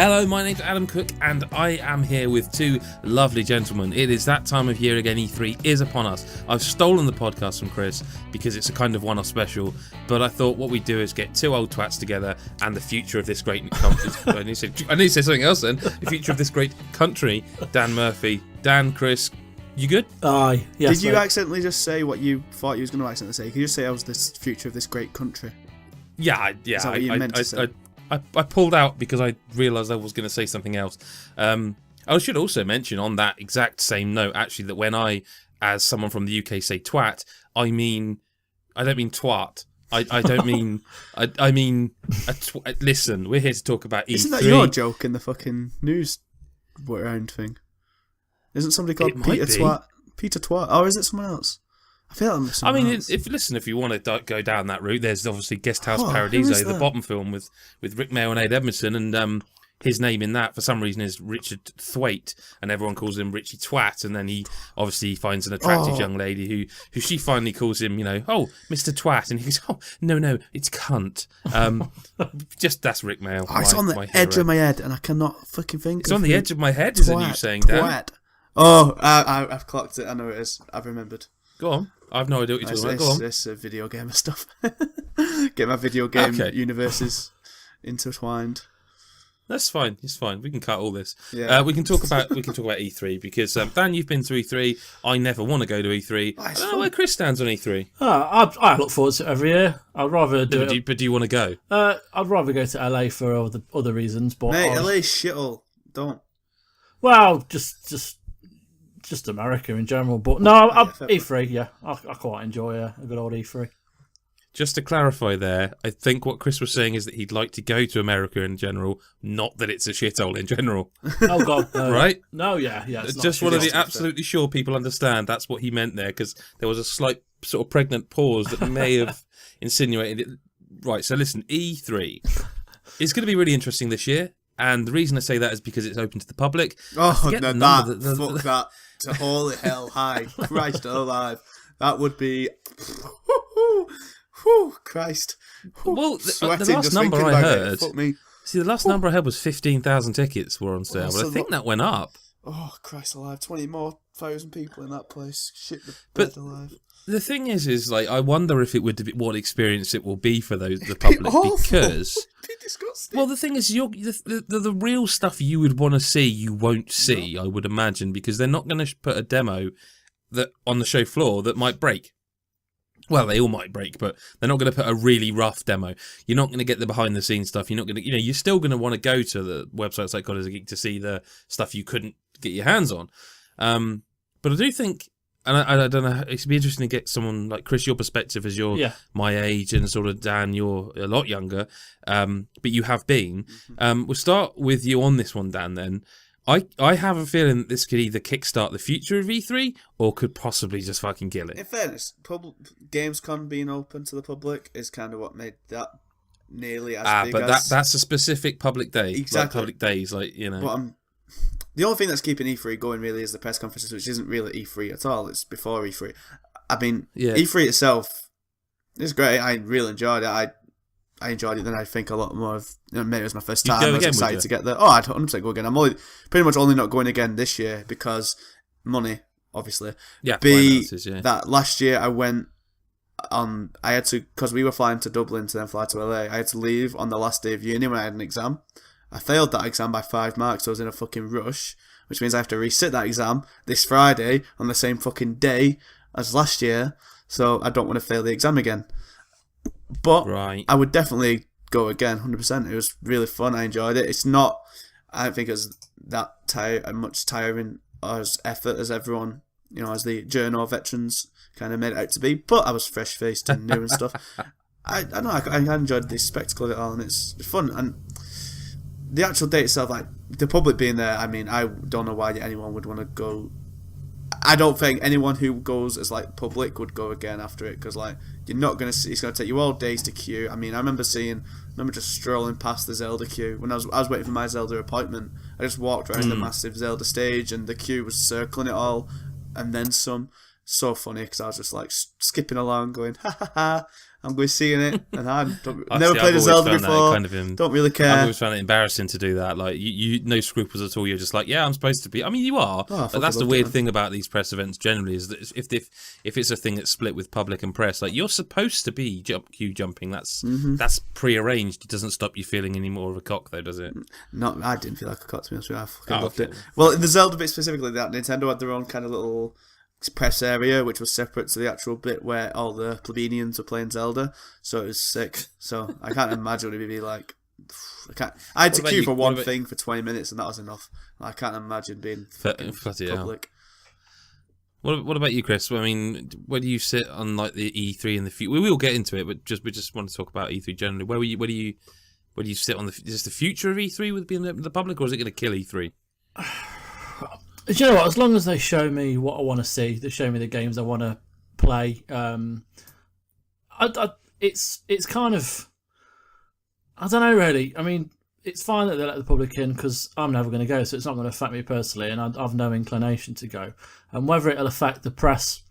Hello, my name's Adam Cook, and I am here with two lovely gentlemen. It is that time of year again. E3 is upon us. I've stolen the podcast from Chris because it's a kind of one-off special, but I thought what we'd do is get two old twats together and the future of this great country. I need to say something else then. The future of this great country. Dan Murphy. Dan, Chris, you good? Aye. Yes, Did you accidentally just say what you thought you was going to accidentally say? Could you just say I was the future of this great country? Yeah. Is that what you meant to say? I pulled out because I realised I was going to say something else. I should also mention on that exact same note, actually, that when I, as someone from the UK, say twat, I don't mean twat. I don't mean... I mean... Listen, we're here to talk about E3. Isn't that your joke in the fucking news round thing? Isn't somebody called Peter Twat? Peter Twat? Or is it someone else? I feel like I mean, if you want to go down that route, there's obviously Guest House Paradiso, the bottom film with Rick Mail and Ed Edmondson, and his name in that for some reason is Richard Thwaite, and everyone calls him Richie Twat, and then he obviously finds an attractive young lady who she finally calls him, oh, Mr. Twat, and he goes, oh, no, it's cunt. That's Rick Mail. It's on the edge of my head, and I cannot fucking think. It's on the edge of my head, isn't you saying that? Oh, I've clocked it. I know it is. I've remembered. Go on. I've no idea what you're talking about. Go on. It's video game stuff. Get my video game universes intertwined. That's fine. It's fine. We can cut all this. Yeah. We can talk about E3 because Dan, you've been to E3. I never want to go to E3. I don't know where Chris stands on E3. I look forward to it every year. I'd rather do it. But do you want to go? I'd rather go to LA for other reasons. But mate, LA's shithole. Don't. Well, just America in general. But no, E3. Yeah, I quite enjoy a good old E3. Just to clarify there, I think what Chris was saying is that he'd like to go to America in general, not that it's a shithole in general. Oh, God. No. Right? No, yeah. Just want to be absolutely sure people understand that's what he meant there, because there was a slight sort of pregnant pause that may have insinuated it. Right, so listen, E3 is going to be really interesting this year, and the reason I say that is because it's open to the public. Oh, fuck that. To holy hell high. Christ alive. That would be... Whew, Christ. Well, the last number I heard... See, the last number I heard was 15,000 tickets were on sale, but I think that went up. Oh, Christ alive. 20 more thousand people in that place. Shit the bed alive. The thing is like, I wonder if it would be what experience it will be for the public, because... It'd be disgusting. Well, the thing is, the real stuff you would want to see, you won't see, I would imagine, because they're not going to put a demo that on the show floor that might break. Well, they all might break, but they're not going to put a really rough demo. You're not going to get the behind-the-scenes stuff. You're not going to, you're still going to want to go to the websites like GodisaGeek to see the stuff you couldn't get your hands on. But I do think, and I don't know, it'd be interesting to get someone like Chris, your perspective as you're my age, and sort of Dan, you're a lot younger, but you have been. We'll start with you on this one, Dan, then. I have a feeling that this could either kickstart the future of E3 or could possibly just fucking kill it. In fairness, Gamescom being open to the public is kind of what made that nearly as big as... that's a specific public day. Exactly. Like public days, But the only thing that's keeping E3 going really is the press conferences, which isn't really E3 at all. It's before E3. I mean, E3 itself is great. I really enjoyed it. I enjoyed it. Then I think a lot more of... maybe it was my first time. I was excited to get there. Oh, I'd 100% go again. I'm pretty much only not going again this year because money, obviously. Yeah, that last year I went on... I had to... Because we were flying to Dublin to then fly to LA. I had to leave on the last day of uni when I had an exam. I failed that exam by 5 marks, so I was in a fucking rush, which means I have to resit that exam this Friday on the same fucking day as last year, so I don't want to fail the exam again. But I would definitely go again, 100%. It was really fun. I enjoyed it. It's not... I don't think it was that much tiring as effort as everyone, as the journal veterans kind of made it out to be, but I was fresh-faced and new and stuff. I don't know, I enjoyed the spectacle of it all, and it's fun. And the actual date itself, like the public being there, I mean, I don't know why anyone would want to go. I don't think anyone who goes as like public would go again after it, because like you're not gonna see. It's gonna take you all days to queue. I mean, I remember just strolling past the Zelda queue when I was waiting for my Zelda appointment. I just walked around the massive Zelda stage, and the queue was circling it all, and then some. So funny, because I was just like skipping along, going ha ha ha. I'm going seeing it, and I've I never see, played a I've always Zelda found that before. kind of Don't really I've care. always found it embarrassing to do that. Like you no scruples at all. You're just like, yeah, I'm supposed to be. I mean, you are. Oh, I but that's the fucking weird loved it, thing about these press events generally is that if it's a thing that's split with public and press, like you're supposed to be queue jumping. That's prearranged. It doesn't stop you feeling any more of a cock, though, does it? No, I didn't feel like a cock, to be honest with you. I fucking loved okay. it. Well, in the Zelda bit specifically, that Nintendo had their own kind of little press area, which was separate to the actual bit where all the plebeians were playing Zelda. So it was sick. So I can't imagine what it'd be like. I had to queue for one thing for 20 minutes, and that was enough. I can't imagine being public. What about you, Chris? I mean, where do you sit on like the E3 and the future? We will get into it, but we just want to talk about E3 generally. Where do you sit on is this the future of E3 with being the public, or is it going to kill E3? Do you know what? As long as they show me what I want to see, they show me the games I want to play. It's kind of, I don't know really. I mean, it's fine that they let the public in because I'm never going to go, so it's not going to affect me personally, and I've no inclination to go. And whether it'll affect the press,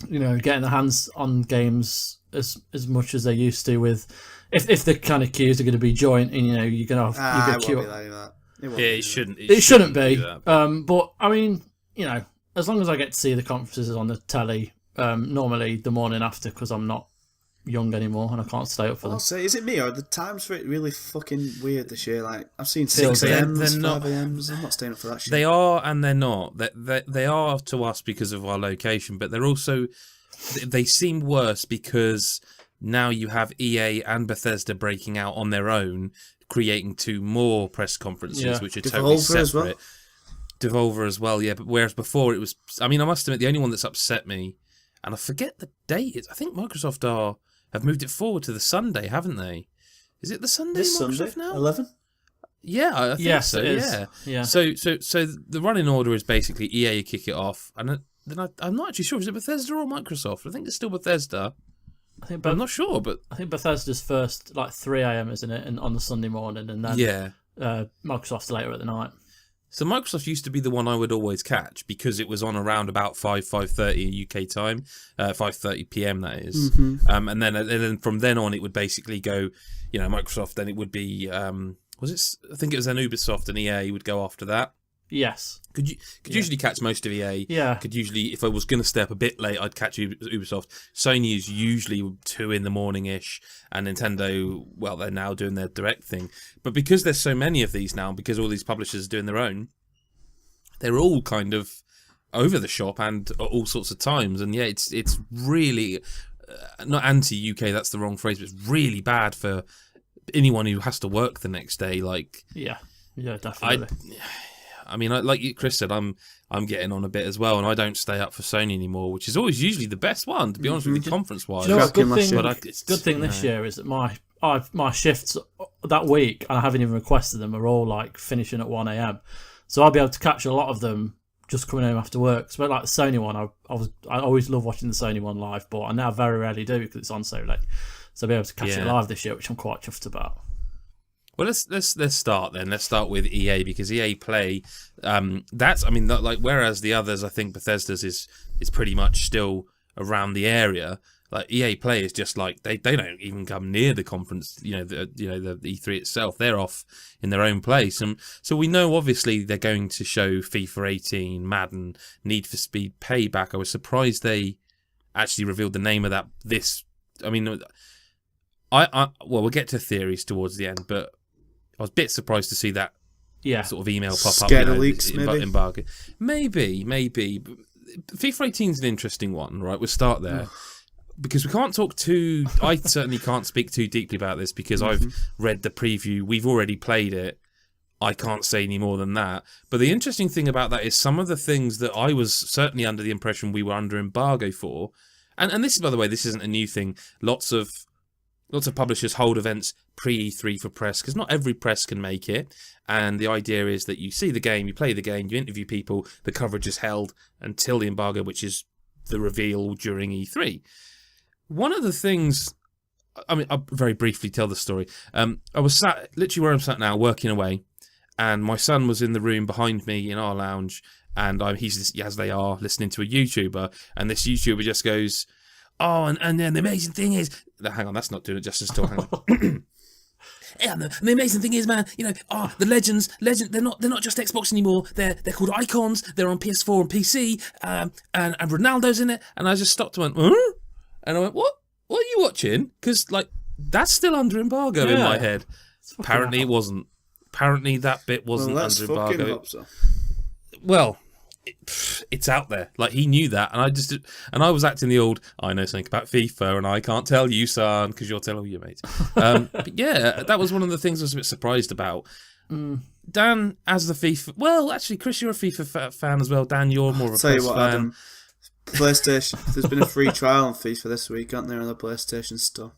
getting their hands on games as much as they used to with, if the kind of queues are going to be joint, and you're going to have queue up. It shouldn't. It shouldn't be. But I mean, as long as I get to see the conferences on the telly, normally the morning after, because I'm not young anymore and I can't stay up for them. I'll say, is it me or are the times for it really fucking weird this year? Like I've seen Feels 6 it. a.m., They're not- 5 a.m.s. I'm not staying up for that shit. They are and they're not. They are to us because of our location, but they're also they seem worse because now you have EA and Bethesda breaking out on their own, creating 2 more press conferences, which are totally separate. As well. Devolver as well, yeah. But whereas before it was, I mean, I must admit the only one that's upset me, and I forget the date. I think Microsoft have moved it forward to the Sunday, haven't they? Is it the Sunday? This Microsoft Sunday, now? 11. Yeah, I think Yes, so. it is. Yeah. So the running order is basically EA kick it off, and then I'm not actually sure. Is it Bethesda or Microsoft? I think it's still Bethesda. But I'm not sure. But I think Bethesda's first, like 3 a.m, isn't it? And on the Sunday morning, and then Microsoft's later at the night. So Microsoft used to be the one I would always catch because it was on around about 5:30 UK time, 5:30 PM that is. Mm-hmm. And then from then on it would basically go, Microsoft. Then it would be I think it was then Ubisoft and EA would go after that. Yes. Could usually catch most of EA. Yeah. Could usually, if I was going to stay up a bit late, I'd catch Ubisoft. Sony is usually 2 in the morning-ish, and Nintendo, well, they're now doing their direct thing. But because there's so many of these now, because all these publishers are doing their own, they're all kind of over the shop and at all sorts of times. And yeah, it's really not anti-UK. That's the wrong phrase, but it's really bad for anyone who has to work the next day. Like yeah, definitely. I mean, like Chris said, I'm getting on a bit as well, and I don't stay up for Sony anymore, which is always usually the best one, to be honest with you, conference-wise. Do you know what, Good thing this year is that my shifts that week, and I haven't even requested them, are all like finishing at 1 a.m. So I'll be able to catch a lot of them just coming home after work. So like the Sony one, I always love watching the Sony one live, but I now very rarely do because it's on so late. So I'll be able to catch it live this year, which I'm quite chuffed about. Well, let's start then. Let's start with EA because EA Play, whereas the others, I think Bethesda's is pretty much still around the area. Like EA Play is just like they don't even come near the conference. The E3 itself. They're off in their own place, and so we know obviously they're going to show FIFA 18, Madden, Need for Speed Payback. I was surprised they actually revealed the name of that. We'll get to theories towards the end, but I was a bit surprised to see that sort of email pop up. Leaks, maybe? Embargo. Maybe. FIFA 18 is an interesting one, right? We'll start there. Because we can't talk I certainly can't speak too deeply about this because I've read the preview. We've already played it. I can't say any more than that. But the interesting thing about that is some of the things that I was certainly under the impression we were under embargo for. And this is, by the way, this isn't a new thing. Lots of publishers hold events pre-E3 for press because not every press can make it. And the idea is that you see the game, you play the game, you interview people, the coverage is held until the embargo, which is the reveal during E3. One of the things, I'll very briefly tell the story. I was sat, literally where I'm sat now, working away, and my son was in the room behind me in our lounge, and he's, as they are, listening to a YouTuber, and this YouTuber just goes, oh, and then the amazing thing is, hang on, that's not doing it justice. Still, hang on. Yeah, and the amazing thing is, man, the legends, they're not just Xbox anymore. They're called icons. They're on PS4 and PC, and Ronaldo's in it. And I just stopped and went, huh? And I went, what? What are you watching? Because that's still under embargo in my head. Apparently it wasn't. Apparently that bit wasn't under embargo. Hope so. Well, it's out there. He knew that, and I was acting the old, I know something about FIFA, and I can't tell you, son, because you'll tell all your mates. But yeah, that was one of the things I was a bit surprised about. Dan, as the FIFA, well, actually, Chris, you're a FIFA fan as well. Dan, you're more of a PES fan. Adam, PlayStation. There's been a free trial on FIFA this week, aren't there, on the PlayStation Store?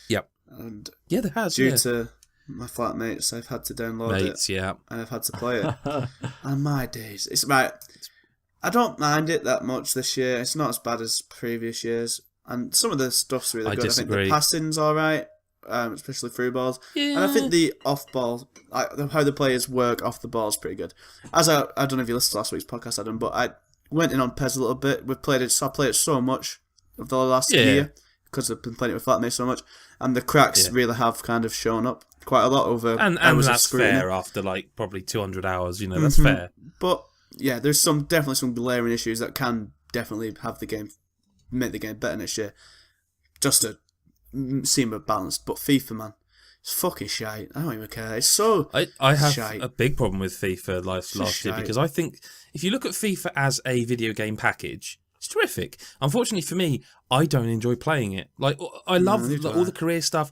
Yep. And yeah, there has. Due to my flatmates, I've had to download it. Yeah. And I've had to play it. And my days. It's right. I don't mind it that much this year. It's not as bad as previous years. And some of the stuff's really good. Disagree. I think the passing's alright, especially through balls. Yeah. And I think the off ball, how the players work off the ball is pretty good. As I don't know if you listened to last week's podcast, Adam, but I went in on PES a little bit. I played it so much of the last year because I've been playing it with flatmates so much. And the cracks really have kind of shown up quite a lot over and hours that's of scrutiny. Fair after probably 200 hours, that's fair. But yeah, there's definitely some glaring issues that can definitely make the game better next year, just to seem balanced. But FIFA, man, it's fucking shite. I don't even care. It's so I have shite. a big problem with FIFA last year because I think if you look at FIFA as a video game package, it's terrific. Unfortunately for me, I don't enjoy playing it. I love all the career stuff.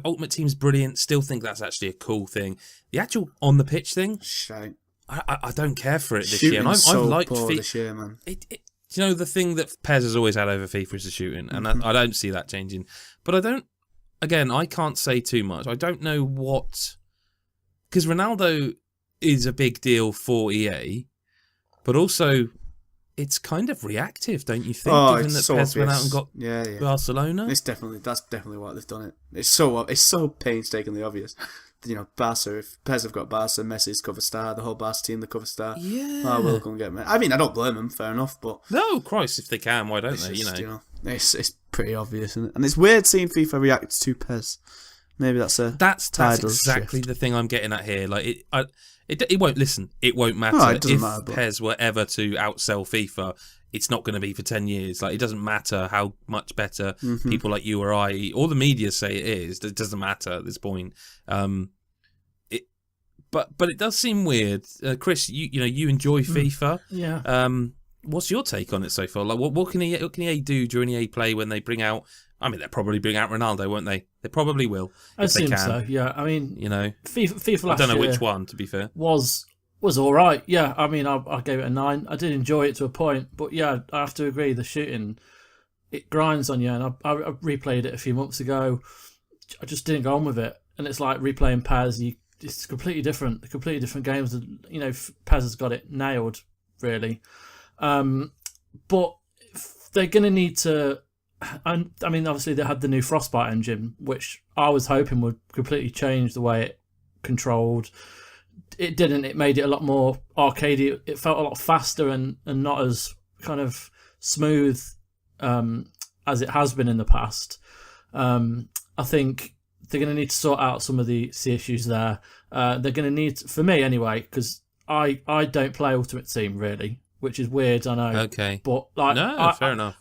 Ultimate Team's brilliant. Still think that's actually a cool thing. The actual on the pitch thing, shite. I don't care for it this Shooting's year. And I've liked poor FIFA this year, man. The thing that PES has always had over FIFA is the shooting, and I don't see that changing. But I don't. Again, I can't say too much. I don't know what, because Ronaldo is a big deal for EA, but also it's kind of reactive, don't you think? Given that so PES went out obvious. and got Barcelona. That's definitely why they've done it. It's so painstakingly obvious. Barca, if PES have got Barca, Messi's cover star, the whole Barca team, the cover star. Yeah. We'll go and get Messi. I mean, I don't blame them, fair enough, but... No, Christ, if they can, why don't they, It's pretty obvious, isn't it? And it's weird seeing FIFA react to PES. Maybe that's exactly shift. the thing I'm getting at here. It won't, listen, it won't matter. No, it doesn't if matter, but... PES were ever to outsell FIFA, it's not going to be for 10 years. It doesn't matter how much better people like you or I, or the media say it is. It doesn't matter at this point. But it does seem weird. Chris, you enjoy FIFA. Yeah. What's your take on it so far? What can EA do during EA Play when they bring out? I mean, they'll probably bring out Ronaldo, won't they? They probably will. I assume so. Yeah. I mean, FIFA last I don't know year which one, to be fair. Was all right. Yeah. I mean, I gave it a 9. I did enjoy it to a point, but yeah, I have to agree. The shooting, it grinds on you, and I replayed it a few months ago. I just didn't go on with it, and it's like replaying PES. It's completely different games. PES has got it nailed, really. But they're going to need to... I mean, obviously, they had the new Frostbite engine, which I was hoping would completely change the way it controlled. It didn't. It made it a lot more arcadey. It felt a lot faster and not as kind of smooth as it has been in the past. I think they're going to need to sort out some of the issues there. They're going to need, for me anyway, because I don't play Ultimate Team really, which is weird, I know. Okay. But fair enough.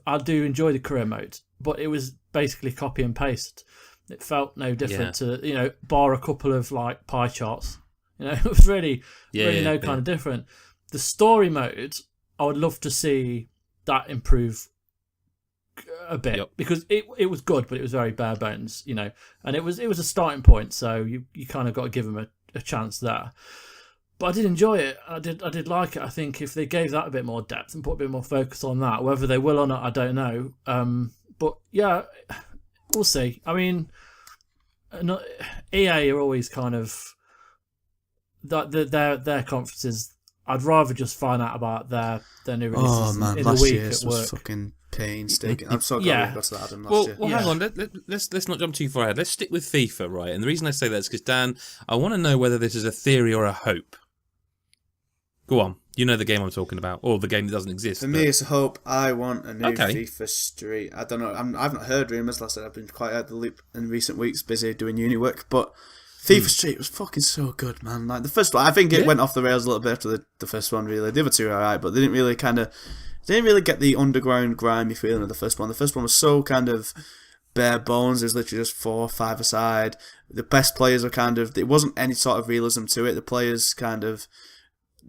I do enjoy the career mode, but it was basically copy and paste. It felt no different to, bar a couple of pie charts. It was really kind of different. The story mode, I would love to see that improve a bit because it was good, but it was very bare bones, and it was a starting point, so you kind of got to give them a chance there. But I did enjoy it. I did like it. I think if they gave that a bit more depth and put a bit more focus on that, whether they will or not, I don't know. But yeah, we'll see. I mean, EA are always kind of their conferences. I'd rather just find out about their new releases in a week at work. Was fucking painstaking. I'm so glad we got to that, Adam, last year. Well, hang on. Let's not jump too far ahead. Let's stick with FIFA, right? And the reason I say that is because, Dan, I want to know whether this is a theory or a hope. Go on. You know the game I'm talking about, or the game that doesn't exist. For me, it's a hope. I want a new Okay. FIFA Street. I don't know. I've not heard rumours. Like I said, I've been quite out the loop in recent weeks, busy doing uni work. But FIFA Street was fucking so good, man. Like the first one, I think it went off the rails a little bit after the first one. Really, the other two were alright, but they didn't really get the underground grimy feeling of the first one. The first one was so kind of bare bones. There's literally just 4 or 5 aside. The best players were it wasn't any sort of realism to it. The players kind of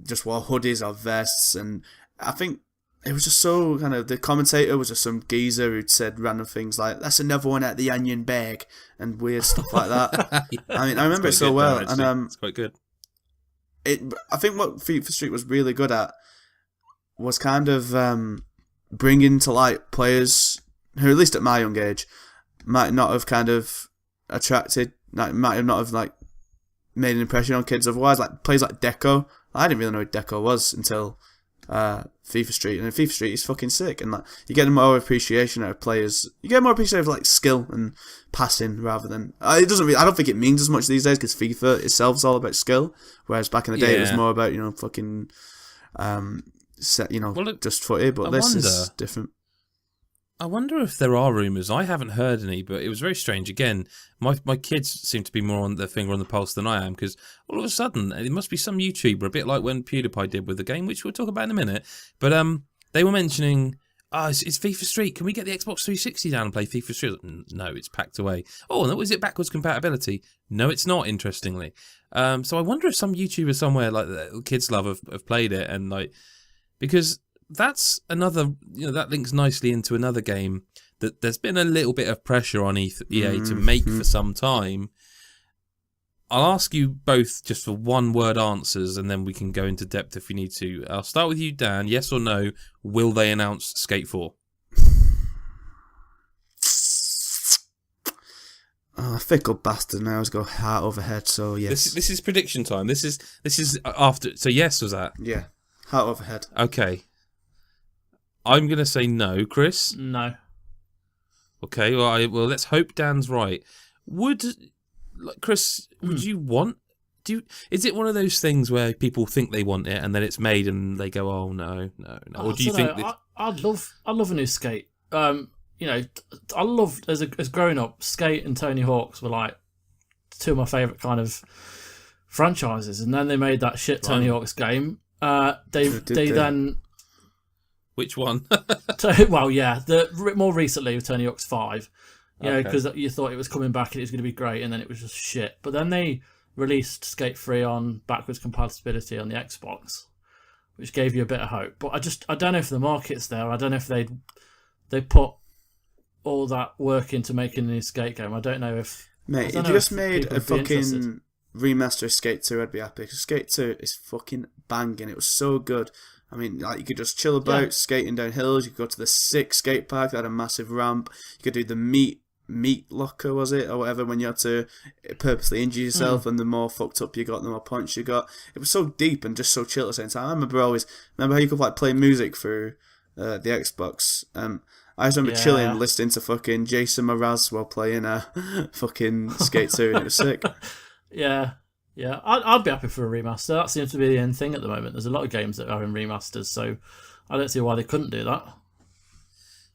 just wore hoodies or vests, and I think it was just so the commentator was just some geezer who'd said random things like, that's another one at the onion bag, and weird stuff like that. Yeah, I mean, I remember it so well, and it's quite good. I think what FIFA Street was really good at was bringing to light players who, at least at my young age, might not have attracted, might have not have made an impression on kids otherwise. Like players like Deco, I didn't really know who Deco was until FIFA Street, and FIFA Street is fucking sick. And you get more appreciation out of players. You get more appreciation of skill and passing rather than it doesn't. I don't think it means as much these days because FIFA itself is all about skill, whereas back in the day it was more about fucking just footy. But this is different. I wonder if there are rumours. I haven't heard any, but it was very strange. Again, my kids seem to be more on their finger on the pulse than I am, because all of a sudden, it must be some YouTuber, a bit like when PewDiePie did with the game, which we'll talk about in a minute. But they were mentioning, it's FIFA Street. Can we get the Xbox 360 down and play FIFA Street? No, it's packed away. Oh, and was it backwards compatibility? No, it's not, interestingly. So I wonder if some YouTuber somewhere, like the Kids Love, have played it, and because that's another, that links nicely into another game that there's been a little bit of pressure on EA to make for some time. I'll ask you both just for one-word answers, and then we can go into depth if we need to. I'll start with you, Dan. Yes or no, will they announce Skate 4? Oh, fickle bastard, and I always go heart over head, so yes. This is prediction time. This is after. So yes, was that? Yeah, heart over head. Okay. I'm going to say no. Chris? No. Okay, well, let's hope Dan's right. Chris, would you want... Is it one of those things where people think they want it and then it's made and they go, oh, no. Or do you think... I'd love a new Skate. I loved, as growing up, Skate and Tony Hawk's were two of my favourite kind of franchises. And then they made that shit Tony Hawk's game. They then... Which one? Well, yeah, more recently with Tony Hawk's 5, because you thought it was coming back and it was going to be great, and then it was just shit. But then they released Skate 3 on backwards compatibility on the Xbox, which gave you a bit of hope. But I don't know if the market's there. I don't know if they put all that work into making a new Skate game. I don't know if... Mate, if you just made a fucking remaster of Skate 2, I'd be happy. Because Skate 2 is fucking banging. It was so good. I mean, you could just chill about skating down hills. You could go to the sick skate park that had a massive ramp. You could do the meat locker, was it, or whatever, when you had to purposely injure yourself, and the more fucked up you got, the more points you got. It was so deep and just so chill at the same time. I remember how you could play music through the Xbox. I just remember chilling, listening to fucking Jason Mraz while playing fucking Skate 2, and it was sick. Yeah, I'd be happy for a remaster. That seems to be the end thing at the moment. There's a lot of games that are in remasters, so I don't see why they couldn't do that.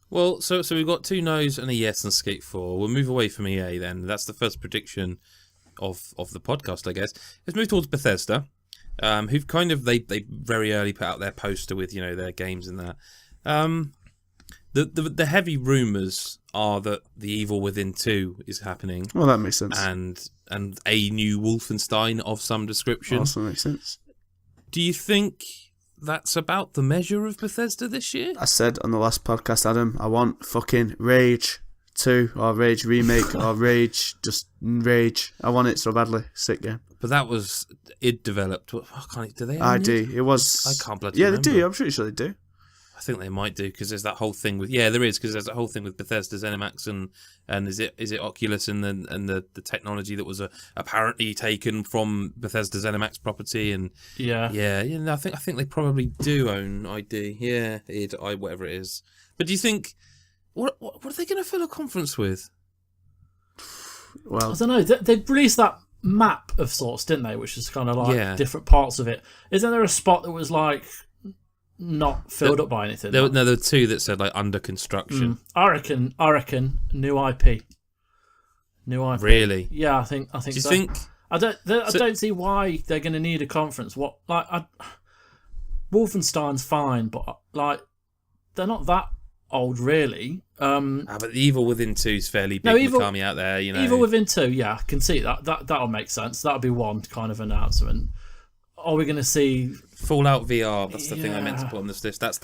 Well, so we've got 2 no's and a yes on Skate 4. We'll move away from EA then. That's the first prediction of the podcast, I guess. Let's move towards Bethesda, who've they very early put out their poster with their games and that. The heavy rumours are that The Evil Within 2 is happening. Well, that makes sense. And a new Wolfenstein of some description. Also makes sense. Do you think that's about the measure of Bethesda this year? I said on the last podcast, Adam, I want fucking Rage 2 or Rage Remake or Rage, just Rage. I want it so badly. Sick game. But that was id developed. Do they? ID. It was. I can't bloody remember. remember. They do. I'm pretty sure they do. I think they might do, because there's that whole thing with there is, because there's that whole thing with Bethesda ZeniMax and is it Oculus and the technology that was apparently taken from Bethesda ZeniMax property, and I think they probably do own ID, whatever it is. But do you think what are they going to fill a conference with? Well, I don't know. They released that map of sorts, didn't they? Which is kind of like Yeah. different parts of it. Isn't there a spot that was like not filled up by anything? There were 2 that said like under construction. I reckon new IP. New IP. Really? Yeah, I think Do you so. think? I don't see why they're going to need a conference. Wolfenstein's fine, but like they're not that old, really. But the Evil Within 2 is fairly big. No, Evil- Mikami out there, you know. Evil Within 2, yeah, I can see that. That'll make sense. That'll be one kind of announcement. Are we going to see Fallout VR? That's the thing I meant to Yeah. put on this list. That's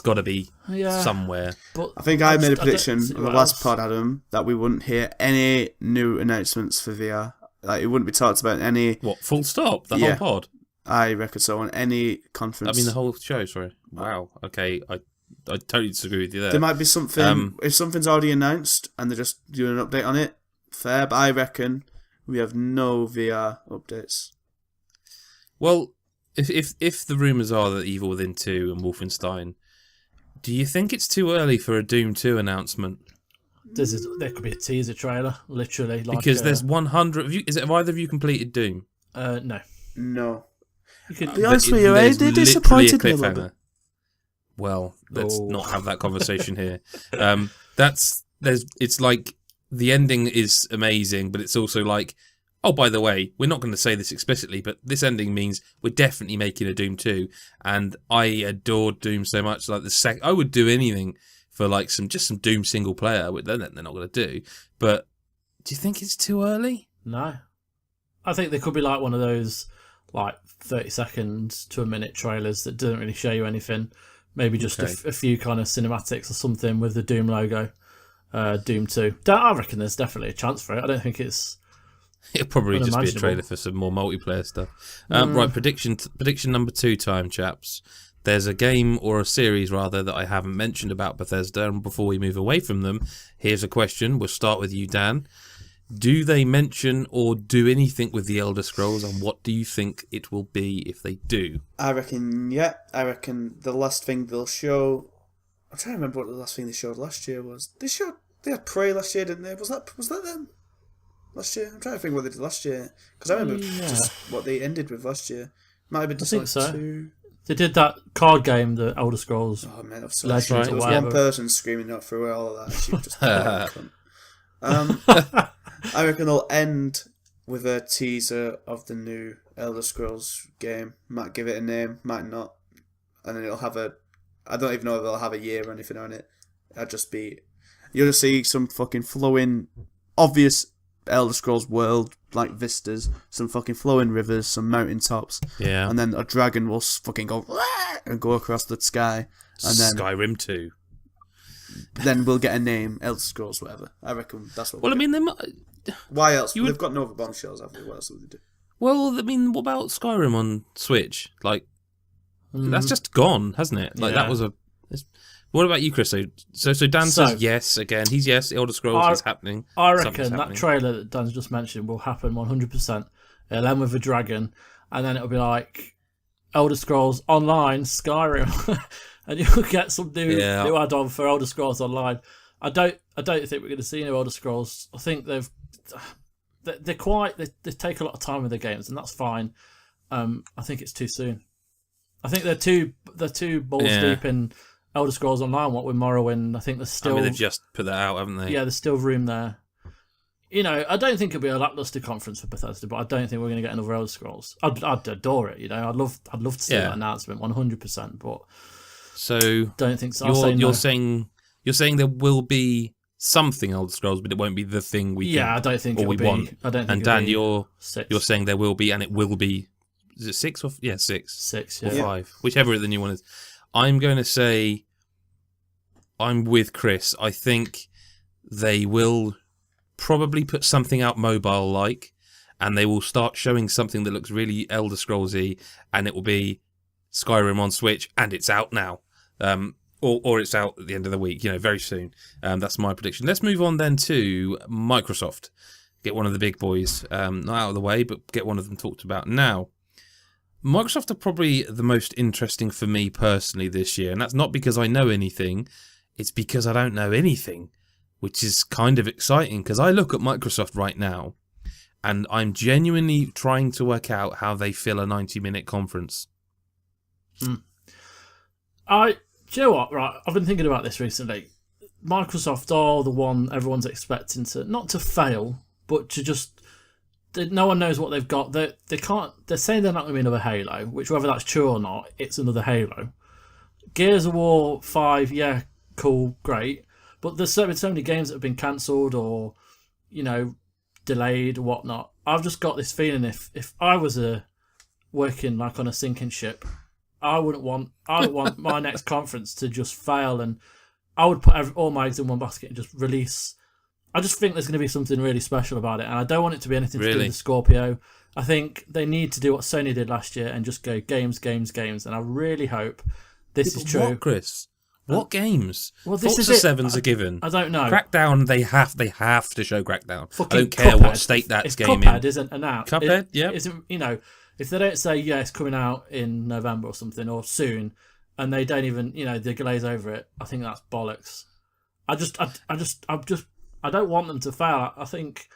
got to be somewhere. But I think I made a don't prediction see on the what last else. pod, Adam, that we wouldn't hear any new announcements for VR. Like, it wouldn't be talked about in any. What? Full stop. The Yeah. whole pod. I reckon so on any conference. I mean, the whole show. Sorry. Wow. Okay. I totally disagree with you there. There might be something if something's already announced and they're just doing an update on it. Fair, but I reckon we have no VR updates. Well, if the rumours are that Evil Within 2 and Wolfenstein, do you think it's too early for a Doom 2 announcement? there could be a teaser trailer, literally. Like, Because there's 100. Have either of you completed Doom? no. No. You could, Be honest with you, There's they literally disappointed me a little cliffhanger. bit. Well, let's Oh. not have that conversation here. It's like the ending is amazing, but it's also like, oh, by the way, we're not going to say this explicitly, but this ending means we're definitely making a Doom 2. And I adored Doom so much. Like I would do anything for like some Doom single player, which they're not going to do. But do you think it's too early? no. I think there could be like one of those like 30 seconds to a minute trailers that doesn't really show you anything. Maybe just Okay. a few kind of cinematics or something with the Doom logo. Doom 2. I reckon there's definitely a chance for it. I don't think it's... It'll probably just be a Unimaginable. trailer for some more multiplayer stuff. Right, prediction number 2 time, chaps. There's a game, or a series rather, that I haven't mentioned about Bethesda, and before we move away from them, here's a question. We'll start with you, Dan. Do they mention or do anything with the Elder Scrolls, and what do you think it will be if they do? I reckon the last thing they'll show. I'm trying to remember what the last thing they showed last year was. They had Prey last year, didn't they? Was that them? Last year? I'm trying to think what they did last year. Because I remember just what they ended with last year. Might have been just think so. 2. They did that card game, the Elder Scrolls. Oh man, that was so Legends much. or There was whatever. one person screaming out through all of that. She was just cunt. I reckon they'll end with a teaser of the new Elder Scrolls game. Might give it a name, might not. And then it'll have I don't even know if they'll have a year or anything on it. It'll just be... You'll just see some fucking flowing, obvious Elder Scrolls world, like vistas, some fucking flowing rivers, some mountain tops. Yeah. And then a dragon will fucking go... and go across the sky. And then... Skyrim 2. Then we'll get a name, Elder Scrolls, whatever. I reckon that's what Well, I we'll mean, Why else? You would- They've got no other bombshells, have they? What else would they do? what about Skyrim on Switch? Like, that's just gone, hasn't it? Like, Yeah. that was What about you, Chris? So Dan So- says yes again. He's yes. Elder Scrolls is happening. I Something's reckon that happening. trailer that Dan's just mentioned will happen 100%. It'll end with a dragon, and then it'll be like Elder Scrolls Online Skyrim, and you'll get some new add-on for Elder Scrolls Online. I don't think we're going to see new Elder Scrolls. I think they take a lot of time with their games, and that's fine. I think it's too soon. I think they're too balls deep in Elder Scrolls Online. What with Morrowind, I think there's still. I mean, they've just put that out, haven't they? Yeah, there's still room there. You know, I don't think it'll be a lackluster conference for Bethesda, but I don't think we're going to get another Elder Scrolls. I'd adore it. You know, I'd love to see that announcement 100%. But so don't think so. I'll you're say no. you're saying there will be something Elder Scrolls, but it won't be the thing we I don't think or it'll we be. want. I don't think. And it'll Dan, be you're 6. saying there will be, and it will be. Is it 6 or 6? 6, Or yeah. 5, whichever the new one is. I'm going to say I'm with Chris. I think they will probably put something out mobile-like, and they will start showing something that looks really Elder Scrolls-y, and it will be Skyrim on Switch, and it's out now. Or it's out at the end of the week, very soon. That's my prediction. Let's move on then to Microsoft. Get one of the big boys, not out of the way, but get one of them talked about now. Microsoft are probably the most interesting for me personally this year, and that's not because I know anything, it's because I don't know anything, which is kind of exciting, because I look at Microsoft right now, and I'm genuinely trying to work out how they fill a 90-minute conference. Do you know what? Right, I've been thinking about this recently. Microsoft are the one everyone's expecting to not to fail, but to just no one knows what they've got. They can't. They're saying they're not going to be another Halo, which whether that's true or not, it's another Halo. Gears of War 5, yeah, cool, great, but there's so many games that have been cancelled or delayed or whatnot. I've just got this feeling if I was working like on a sinking ship, I don't want my next conference to just fail, and I would put all my eggs in one basket and just release. I just think there's going to be something really special about it, and I don't want it to be anything to do with the Scorpio. I think they need to do what Sony did last year and just go games, and I really hope this is true. What, Chris? What games? Well, this Forza is it. 7's a given. I don't know. Crackdown, they have to show Crackdown. Fucking I don't care Cuphead. what state that's game Cuphead in. isn't announced. Cuphead, yeah. Isn't if they don't say it's coming out in November or something or soon, and they don't even they glaze over it, I think that's bollocks. I don't want them to fail. I think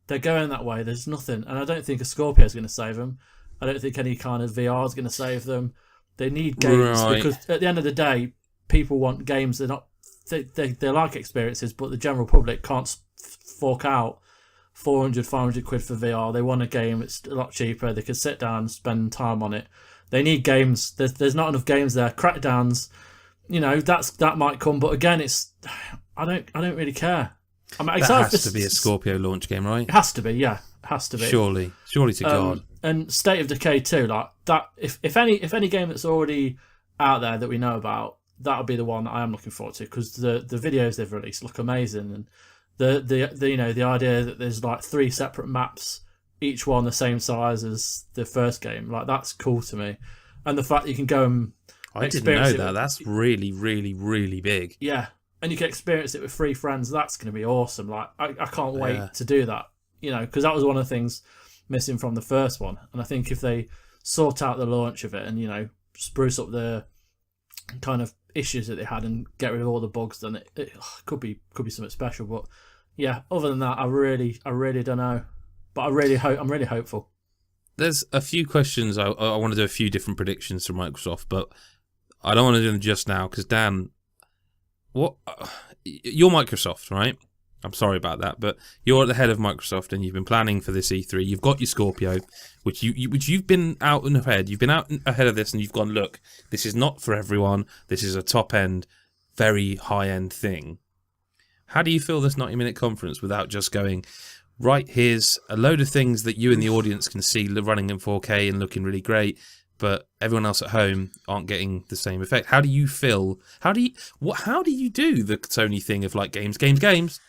they're going that way. There's nothing, and I don't think a Scorpio is going to save them. I don't think any kind of VR is going to save them. They need games because at the end of the day, people want games. They're not. They like experiences, but the general public can't fork out 400, 500 quid for VR. They want a game. It's a lot cheaper. They can sit down and spend time on it. They need games. There's not enough games there. Crackdowns, that might come, but again, I don't really care. I'm excited. That has to be a Scorpio launch game, right? It has to be, yeah. It has to be. Surely to God. And State of Decay too, like that. If any game that's already out there that we know about, that'll be the one that I am looking forward to because the videos they've released look amazing, and the idea that there's like 3 separate maps, each one the same size as the first game, like that's cool to me, and the fact that you can go and I didn't know that. That's really, really, really big. Yeah. And you can experience it with 3 friends. That's going to be awesome. Like I can't wait to do that. Because that was one of the things missing from the first one. And I think if they sort out the launch of it and spruce up the kind of issues that they had and get rid of all the bugs, then it could be something special. But yeah, other than that, I really don't know. But I'm really hopeful. There's a few questions. I want to do a few different predictions for Microsoft, but I don't want to do them just now because Dan. What you're Microsoft, right? I'm sorry about that, but you're at the head of Microsoft, and you've been planning for this E3. You've got your Scorpio, which you've been out and ahead. You've been out ahead of this, and you've gone, look, this is not for everyone. This is a top end, very high end thing. How do you feel this 90-minute conference without just going, right? Here's a load of things that you and the audience can see running in 4K and looking really great. But everyone else at home aren't getting the same effect. How do you feel? How do you do the Sony thing of like games?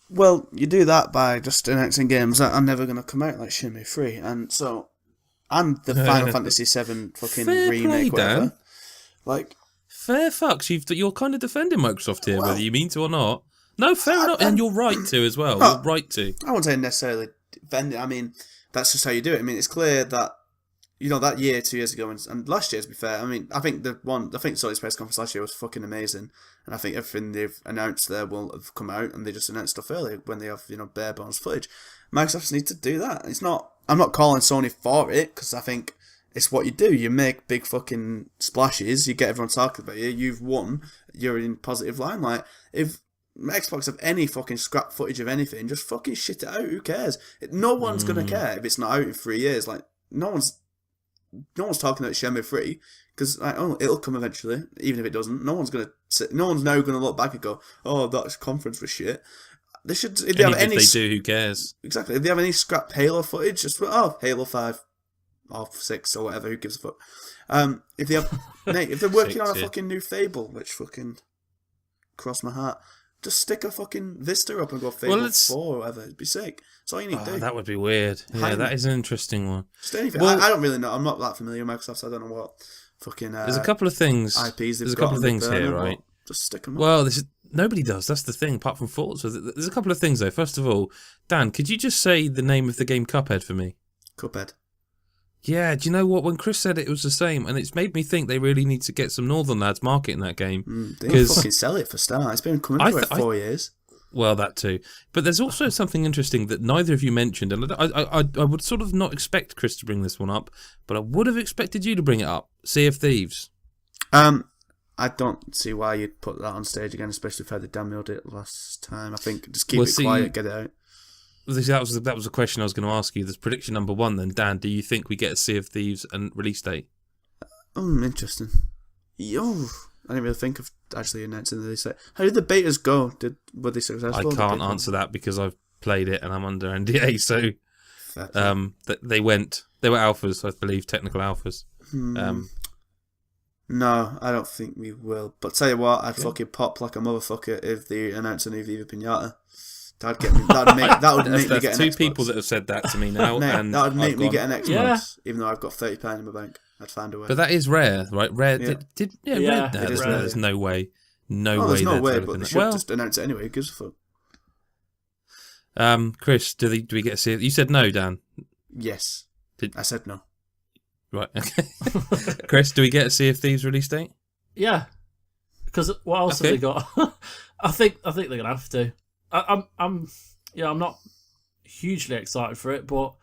Well, you do that by just announcing games that are never going to come out, like Shenmue 3, and the Final Fantasy 7 fucking Fair remake, play, whatever. Dan. Like, fair fucks. You're kind of defending Microsoft here, whether you mean to or not. No, fair enough, and you're right to as well. You're right to. I wouldn't say necessarily defend it. I mean, that's just how you do it. I mean, it's clear that. That year, 2 years ago, and last year, to be fair, I mean, I think Sony's press conference last year was fucking amazing, and I think everything they've announced there will have come out, and they just announced stuff earlier when they have, bare bones footage. Microsoft needs to do that. I'm not calling Sony for it, because I think it's what you do. You make big fucking splashes, you get everyone talking about you, you've won, you're in positive limelight. If Xbox have any fucking scrap footage of anything, just fucking shit it out, who cares? No one's gonna care if it's not out in 3 years, like, no one's talking about Shenmue 3 because it'll come eventually, even if it doesn't. No one's now gonna look back and go, "Oh, that conference was shit." They should. If they do, who cares? Exactly. If they have any scrap Halo footage, just Halo 5 or 6 or whatever, who gives a fuck? If they have, if they're working on a fucking new Fable, which fucking cross my heart. Just stick a fucking Vista up and go Fable 4 or whatever. It'd be sick. That's all you need to do. That would be weird. Yeah, that is an interesting one. Just anything. I don't really know. I'm not that familiar with Microsoft, so I don't know what fucking there's a couple of things. IPs There's a couple of things here, right? Just stick them up. Well, nobody does. That's the thing, apart from Forza. There's a couple of things, though. First of all, Dan, could you just say the name of the game Cuphead for me? Cuphead. Yeah, do you know what? When Chris said it was the same, and it's made me think they really need to get some Northern lads marketing that game. They don't fucking sell it for start. It's been coming for 4 years. Well, that too. But there's also something interesting that neither of you mentioned, and I would sort of not expect Chris to bring this one up, but I would have expected you to bring it up. Sea of Thieves. I don't see why you'd put that on stage again, especially if I had demoed it last time. I think just keep it quiet, get it out. That was a question I was going to ask you. There's prediction number 1 then. Dan, do you think we get a Sea of Thieves and release date? Interesting. Yo, I didn't really think of actually announcing the release date. How did the betas go? Were they successful? I can't answer that because I've played it and I'm under NDA, so they were alphas, I believe, technical alphas. No, I don't think we will. But tell you what, I'd fucking pop like a motherfucker if they announce a new Viva Pinata. That would make me get an Xbox. 2 people that have said that to me now. Mate, and that would make me get an Xbox, Yeah. even though I've got £30 in my bank. I'd find a way. But that is rare, right? Rare. Yeah. Rare. It is rare. There's no way. No way. There's no way, they're but they developing should just announce it anyway. Who gives a fuck? Chris, do we get to see it? You said no, Dan. Yes. I said no. Right. Okay. Chris, do we get a Sea of Thieves release date? Yeah, because what else have they got? I think they're gonna have to. I'm not hugely excited for it, but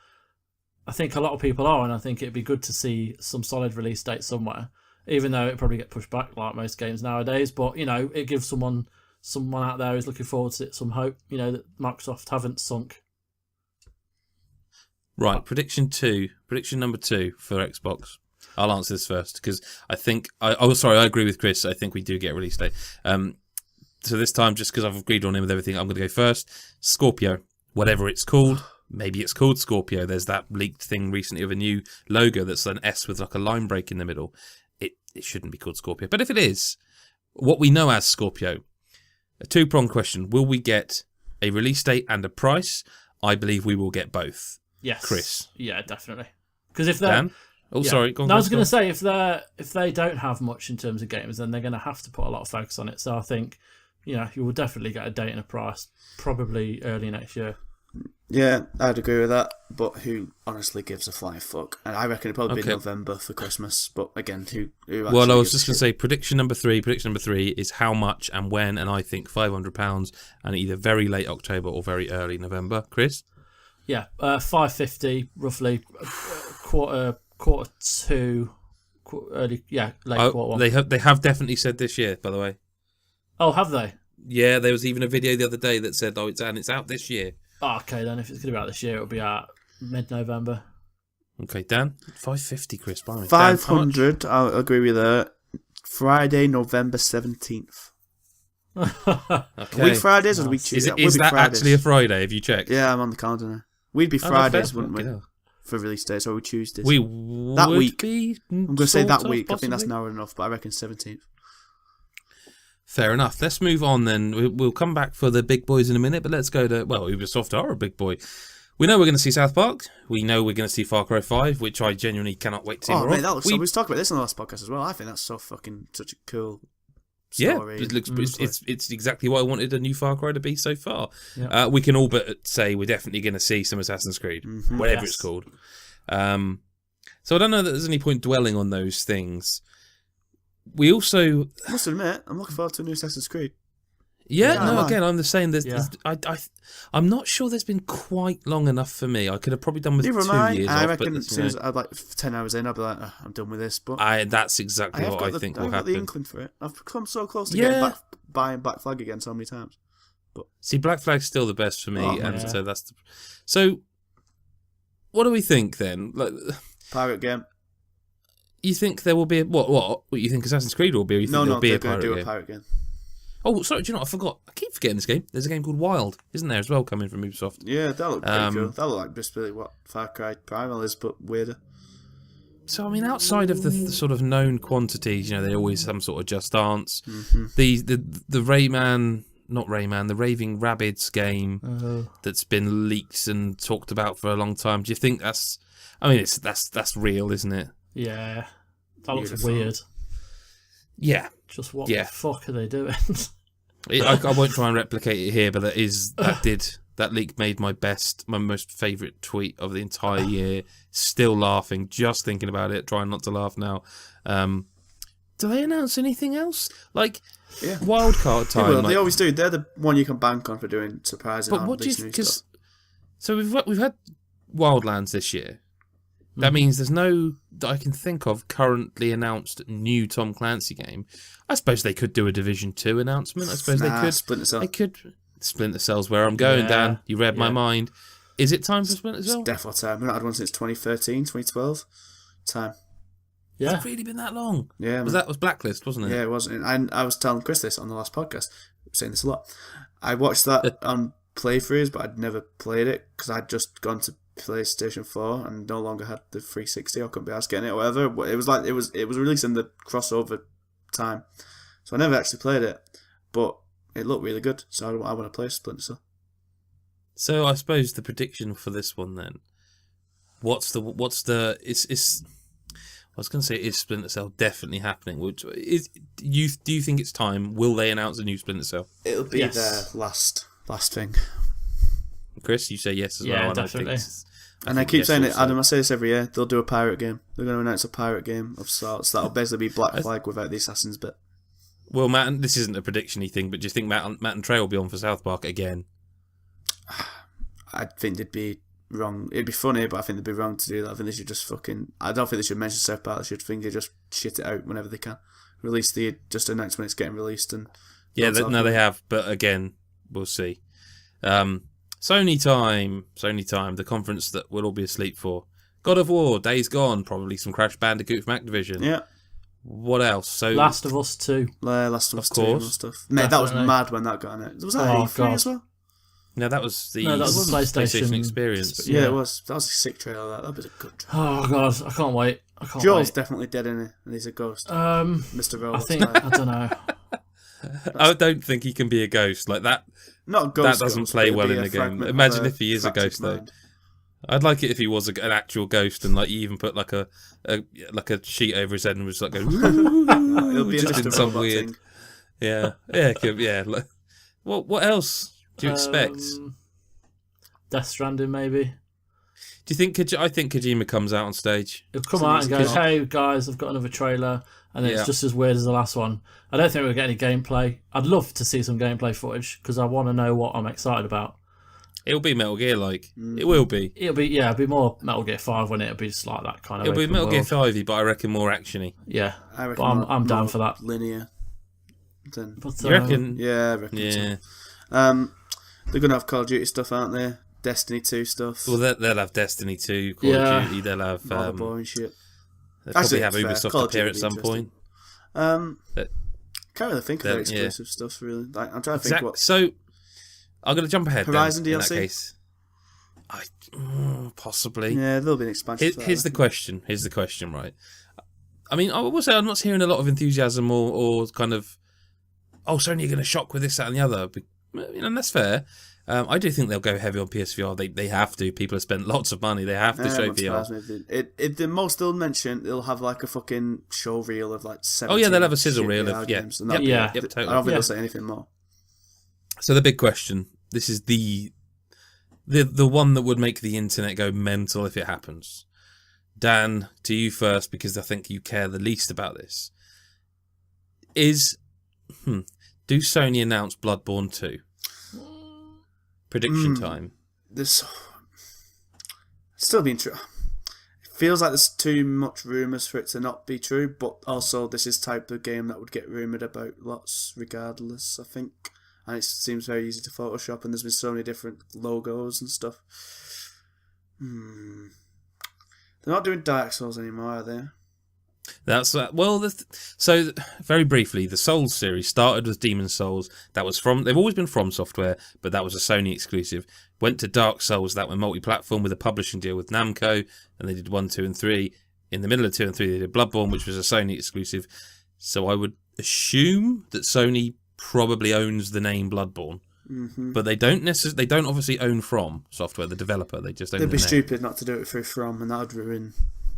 I think a lot of people are, and I think it'd be good to see some solid release date somewhere. Even though it probably get pushed back like most games nowadays, but it gives someone out there who's looking forward to it some hope. That Microsoft haven't sunk. Right, prediction number 2 for Xbox. I'll answer this first because I think I agree with Chris. I think we do get a release date. So this time, just because I've agreed on him with everything, I'm going to go first. Scorpio, whatever it's called. Maybe it's called Scorpio. There's that leaked thing recently of a new logo that's an S with like a line break in the middle. It shouldn't be called Scorpio. But if it is, what we know as Scorpio, a 2-pronged question. Will we get a release date and a price? I believe we will get both. Yes. Chris? Yeah, definitely. Because if they're... Dan? Oh, yeah. Sorry. Go on, I was going to say, if they don't have much in terms of games, then they're going to have to put a lot of focus on it. So I think, you will definitely get a date and a price, probably early next year. Yeah, I'd agree with that. But who honestly gives a flying fuck? And I reckon it'd probably be November for Christmas. But again, who well, I was just going to say prediction number 3 is how much and when, and I think £500 and either very late October or very early November. Chris? Yeah, 550 roughly, quarter 2, early, late quarter 1. They have definitely said this year, by the way. Oh, have they? Yeah, there was even a video the other day that said, it's out this year. Oh, okay, then if it's going to be out this year, it'll be out mid-November. Okay, Dan? 550, Chris. 500, I'll agree with that. Friday, November 17th. Okay. Week Fridays or week Tuesdays? Is that actually a Friday? Have you checked? Yeah, I'm on the calendar now. We'd be Fridays, wouldn't we? For release days, or we Tuesdays? We that would week. Be I'm going to say that week. Possibly. I think that's narrow enough, but I reckon 17th. Fair enough. Let's move on then. We'll come back for the big boys in a minute, but let's go to... Well, Ubisoft are a big boy. We know we're going to see South Park. We know we're going to see Far Cry 5, which I genuinely cannot wait to see more mate, of. We was talking about this on the last podcast as well. I think that's such a cool story. Yeah, it looks, it's exactly what I wanted a new Far Cry to be so far. Yeah. We can all but say we're definitely going to see some Assassin's Creed, whatever it's called. So I don't know that there's any point dwelling on those things. We also... I must admit, I'm looking forward to a new Assassin's Creed. Again, I'm the same. I'm not sure there's been quite long enough for me. I could have probably done with 2 years I off. reckon as soon as I'm like 10 hours in, I'll be like, I'm done with this. But that's exactly what I think will I've got the happen. inkling for it. I've come so close to getting buying Black Flag again so many times. But see, Black Flag's still the best for me, so that's so. What do we think then? Like, pirate game. You think there will be what you think Assassin's Creed will be? Or you think there'll be they're going to do a pirate game. Oh, sorry, do you know what? I forgot. I keep forgetting this game. There's a game called Wild, isn't there, as well, coming from Ubisoft? Yeah, that looked pretty cool. That looked like just really what Far Cry Primal is, but weirder. So, I mean, outside of the sort of known quantities, they always some sort of Just Dance. The Rayman, not Rayman, the Raving Rabbids game that's been leaked and talked about for a long time. Do you think that's... I mean, that's real, isn't it? Yeah. That looks weird. Yeah. Just what the fuck are they doing? I won't try and replicate it here, but that leak made my most favourite tweet of the entire year. Still laughing, just thinking about it, trying not to laugh now. do they announce anything else? Like, Yeah. wildcard They time. will. like- They always do. They're the one you can bank on for doing surprising. but on what do you? this new Because stuff. so we've had Wildlands this year. That Mm-hmm. means there's no that I can think of currently announced new Tom Clancy game. I suppose they could do a Division 2 announcement. I suppose they could. Splinter Cell. They could. Splinter Cell's where I'm going, Yeah, Dan. You read my yeah. mind. Is it time for Splinter It's Cell? definitely time. We've not had one since 2013, 2012. Time. Yeah. Has it really been that long? Yeah, Was man. that was Blacklist, wasn't it? Yeah, it was. And I was telling Chris this on the last podcast. I'm saying this a lot. I watched that on playthroughs, but I'd never played it because I'd just gone to PlayStation 4 and no longer had the 360. I couldn't be asked getting it or whatever. But it was like it was released in the crossover time, so I never actually played it. But it looked really good, so I want to play Splinter Cell. So I suppose the prediction for this one then. What's the it's I was going to say, is Splinter Cell definitely happening? Which is do you think it's time? Will they announce a new Splinter Cell? It'll be Yes. their last thing. Chris, you say yes as Yeah, well. definitely. And I think keep yes saying it, also. Adam. I say this every year. They'll do a pirate game. They're going to announce a pirate game of sorts. That'll basically be Black Flag without the Assassin's bit. Well, Matt, and this isn't a prediction-y thing, but do you think Matt and Trey will be on for South Park again? I think they'd be wrong. It'd be funny, but I think they'd be wrong to do that. I think they should just fucking. I don't think they should mention South Park. They should think they just shit it out whenever they can. Release just announce when it's getting released and. Yeah, don't talk no, about they it. have, but again, we'll see. Sony time, the conference that we'll all be asleep for. God of War, Days Gone, probably some Crash Bandicoot from Activision. Yeah, What else? So Last of Us 2. Last of Us 2 course. and stuff. Mate, that was Definitely. mad when that got announced. Was that Oh, E3 God. as well? no, that was the No, that was PlayStation experience. Yeah, Yeah. it was. That was a sick trailer. That was a good trailer. Oh god, I can't wait. I can't Joel's wait. definitely dead in it, and he's a ghost. Mr. I Robot. think I don't know. I don't think he can be a ghost like that. Not a ghost. that doesn't ghost, play but well it'd in be the a game. fragment of Imagine if he is a fractured ghost, though. mind. I'd like it if he was an actual ghost and like you even put like a sheet over his head and was like going It'll be just just in a some robot weird. thing. Yeah, yeah. Like, what else do you expect? Death Stranding, maybe. Do you think? I think Kojima comes out on stage. He'll come So out and it's goes, good. "Hey guys, I've got another trailer," and Yeah. it's just as weird as the last one. I don't think we'll get any gameplay. I'd love to see some gameplay footage because I want to know what I'm excited about. It'll be Metal Gear like. It will be. It'll be more Metal Gear 5 when it'll be just like that kind of. It'll be open Metal Gear world. 5, but I reckon more actiony. Yeah, I reckon but more- I'm down more for that. Linear. Then. But, You reckon? Yeah, I reckon Yeah. so. They're gonna have Call of Duty stuff, aren't they? Destiny 2 stuff. Well, they'll have Destiny 2, Call Yeah. of Duty. They'll have. all the boring shit. They'll probably Actually, have it's fair. Ubisoft Call of appear Duty at would some be point. But- Can't really think of their Then, yeah. exclusive stuff really. Like, I'm trying to think what. So, I'm going to jump ahead. Horizon then, in DLC? that case. Possibly. Yeah, there'll be an expansion. for that, Here's I the reckon. question, right? I mean, I will say I'm not hearing a lot of enthusiasm or kind of, oh, Sony are going to shock with this, that, and the other. But, and that's fair. I do think they'll go heavy on PSVR. They have to. People have spent lots of money. They have to Yeah, show it wouldn't VR. surprise me if they- the most they'll mention, they'll have like a fucking show reel of like 17 Oh yeah, they'll have a sizzle shit reel VR of yeah, games, and yep, that'll be yeah. it. yep, I totally. don't think Yeah. they'll say anything more. So the big question. This is the one that would make the internet go mental if it happens. Dan, to you first because I think you care the least about this. Do Sony announce Bloodborne 2? Prediction time. There's still being true. It feels like there's too much rumours for it to not be true, but also this is type of game that would get rumoured about lots regardless, I think. And it seems very easy to Photoshop, and there's been so many different logos and stuff. They're not doing Dark Souls anymore, are they? That's so very briefly. The Souls series started with Demon Souls. That was they've always been From Software, but that was a Sony exclusive. Went to Dark Souls, that went multi-platform with a publishing deal with Namco, and they did 1, 2, and 3. In the middle of 2 and 3, they did Bloodborne, which was a Sony exclusive. So I would assume that Sony probably owns the name Bloodborne, but they don't necessarily. They don't obviously own From Software, the developer. They just own It'd the be name. stupid not to do it through From, and that would ruin